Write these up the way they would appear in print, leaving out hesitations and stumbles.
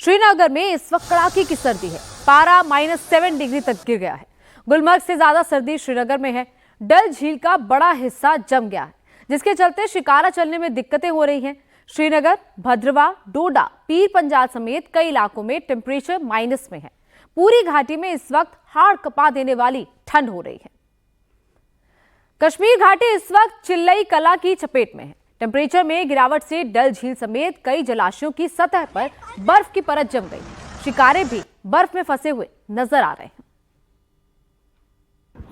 श्रीनगर में इस वक्त कड़ाके की सर्दी है। पारा -7 डिग्री तक गिर गया है। गुलमर्ग से ज्यादा सर्दी श्रीनगर में है। डल झील का बड़ा हिस्सा जम गया है, जिसके चलते शिकारा चलने में दिक्कतें हो रही हैं। श्रीनगर, भद्रवाह, डोडा, पीर पंजाल समेत कई इलाकों में टेम्परेचर माइनस में है। पूरी घाटी में इस वक्त हाड़ कपा देने वाली ठंड हो रही है। कश्मीर घाटी इस वक्त चिल्लई कला की चपेट में है। टेम्परेचर में गिरावट से डल झील समेत कई जलाशयों की सतह पर बर्फ की परत जम गई। शिकारे भी बर्फ में फंसे हुए नजर आ रहे हैं।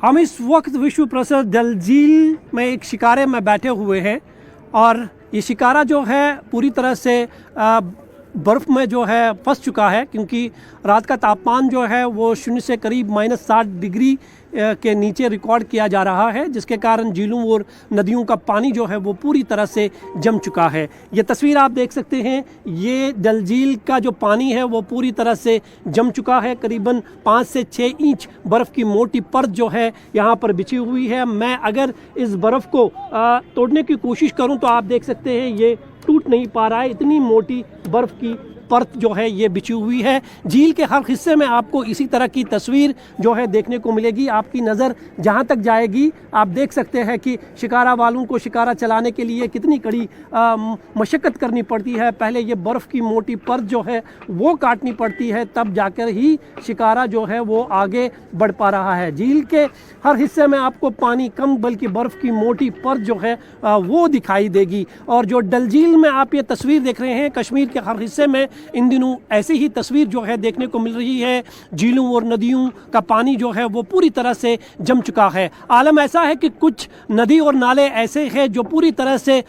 हम इस वक्त विश्व प्रसिद्ध डल झील में एक शिकारे में बैठे हुए हैं और ये शिकारा जो है पूरी तरह से बर्फ़ में जो है फंस चुका है, क्योंकि रात का तापमान जो है वो 0 से करीब -60 डिग्री के नीचे रिकॉर्ड किया जा रहा है, जिसके कारण झीलों और नदियों का पानी जो है वो पूरी तरह से जम चुका है। ये तस्वीर आप देख सकते हैं, ये डल झील का जो पानी है वो पूरी तरह से जम चुका है। करीबन 5 से 6 इंच बर्फ़ की मोटी परत जो है यहाँ पर बिछी हुई है। मैं अगर इस बर्फ़ को तोड़ने की कोशिश करूँ तो आप देख सकते हैं ये टूट नहीं पा रहा है, इतनी मोटी बर्फ़ की परत जो है ये बिछी हुई है। झील के हर हिस्से में आपको इसी तरह की तस्वीर जो है देखने को मिलेगी। आपकी नज़र जहाँ तक जाएगी आप देख सकते हैं कि शिकारा वालों को शिकारा चलाने के लिए कितनी कड़ी मशक्क़त करनी पड़ती है। पहले ये बर्फ़ की मोटी परत जो है वो काटनी पड़ती है, तब जाकर ही शिकारा जो है वो आगे बढ़ पा रहा है। झील के हर हिस्से में आपको पानी कम बल्कि बर्फ़ की मोटी परत जो है वो दिखाई देगी। और जो डल झील में आप ये तस्वीर देख रहे हैं, कश्मीर के हर हिस्से में इन दिनों ऐसी ही तस्वीर जो है देखने को मिल रही है। झीलों और नदियों का पानी जो है वो पूरी तरह से जम चुका है। आलम ऐसा है कि कुछ नदी और नाले ऐसे हैं जो पूरी तरह से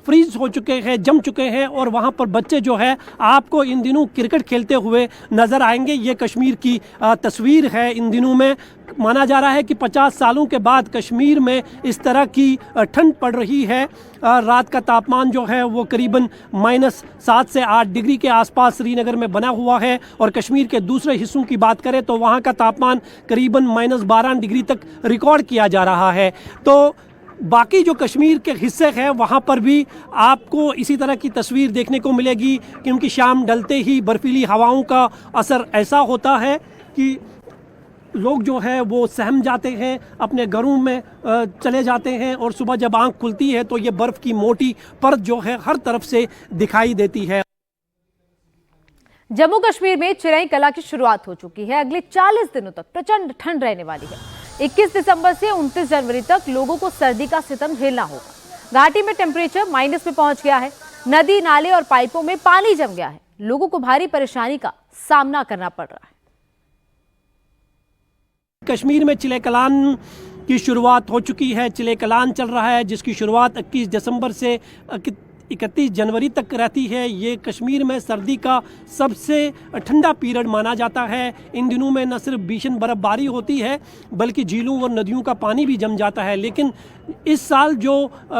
फ्रीज हो चुके हैं, जम चुके हैं, और वहाँ पर बच्चे जो है आपको इन दिनों क्रिकेट खेलते हुए नज़र आएंगे। ये कश्मीर की तस्वीर है। इन दिनों में माना जा रहा है कि 50 सालों के बाद कश्मीर में इस तरह की ठंड पड़ रही है। रात का तापमान जो है वो करीबन -7 से 8 डिग्री के आसपास श्रीनगर में बना हुआ है, और कश्मीर के दूसरे हिस्सों की बात करें तो वहाँ का तापमान करीबन -12 डिग्री तक रिकॉर्ड किया जा रहा है। तो बाकी जो कश्मीर के हिस्से हैं वहाँ पर भी आपको इसी तरह की तस्वीर देखने को मिलेगी, क्योंकि शाम ढलते ही बर्फीली हवाओं का असर ऐसा होता है कि लोग जो है वो सहम जाते हैं, अपने घरों में चले जाते हैं, और सुबह जब आंख खुलती है तो ये बर्फ़ की मोटी परत जो है हर तरफ से दिखाई देती है। जम्मू कश्मीर में चिरई कला की शुरुआत हो चुकी है। अगले 40 दिनों तक प्रचंड ठंड रहने वाली है। 21 दिसंबर से 29 जनवरी तक लोगों को सर्दी का सितम झेलना होगा। घाटी में टेम्परेचर माइनस में पहुंच गया है। नदी, नाले और पाइपों में पानी जम गया है। लोगों को भारी परेशानी का सामना करना पड़ रहा है। कश्मीर में चिले कलान की शुरुआत हो चुकी है। चिले कलान चल रहा है, जिसकी शुरुआत 21 दिसंबर से 31 जनवरी तक रहती है। ये कश्मीर में सर्दी का सबसे ठंडा पीरियड माना जाता है। इन दिनों में न सिर्फ भीषण बर्फबारी होती है बल्कि झीलों और नदियों का पानी भी जम जाता है। लेकिन इस साल जो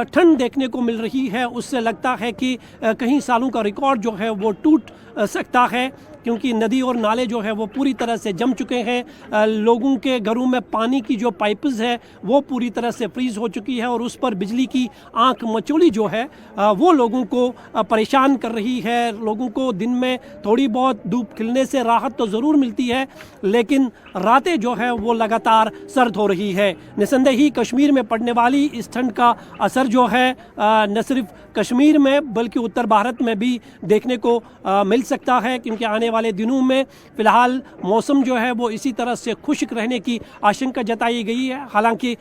ठंड देखने को मिल रही है उससे लगता है कि कई सालों का रिकॉर्ड जो है वो टूट सकता है, क्योंकि नदी और नाले जो है वो पूरी तरह से जम चुके हैं। लोगों के घरों में पानी की जो पाइप्स है वो पूरी तरह से फ्रीज हो चुकी है, और उस पर बिजली की आंख मचोली जो है वो लोगों को परेशान कर रही है। लोगों को दिन में थोड़ी बहुत धूप खिलने से राहत तो ज़रूर मिलती है, लेकिन रातें जो है वो लगातार सर्द हो रही है। निसंदेह ही कश्मीर में पड़ने वाली इस ठंड का असर जो है न सिर्फ कश्मीर में बल्कि उत्तर भारत में भी देखने को मिल सकता है, क्योंकि आने वाले दिनों में फ़िलहाल मौसम जो है वो इसी तरह से खुश्क रहने की आशंका जताई गई है। हालांकि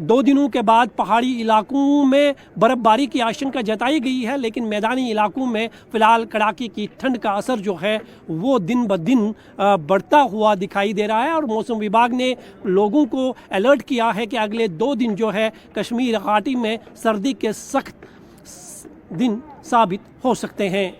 2 दिनों के बाद पहाड़ी इलाकों में बर्फबारी की आशंका जताई गई है, लेकिन मैदानी इलाकों में फ़िलहाल कड़ाके की ठंड का असर जो है वो दिन ब दिन बढ़ता हुआ दिखाई दे रहा है। और मौसम विभाग ने लोगों को अलर्ट किया है कि अगले 2 दिन जो है कश्मीर घाटी में सर्दी के सख्त दिन साबित हो सकते हैं।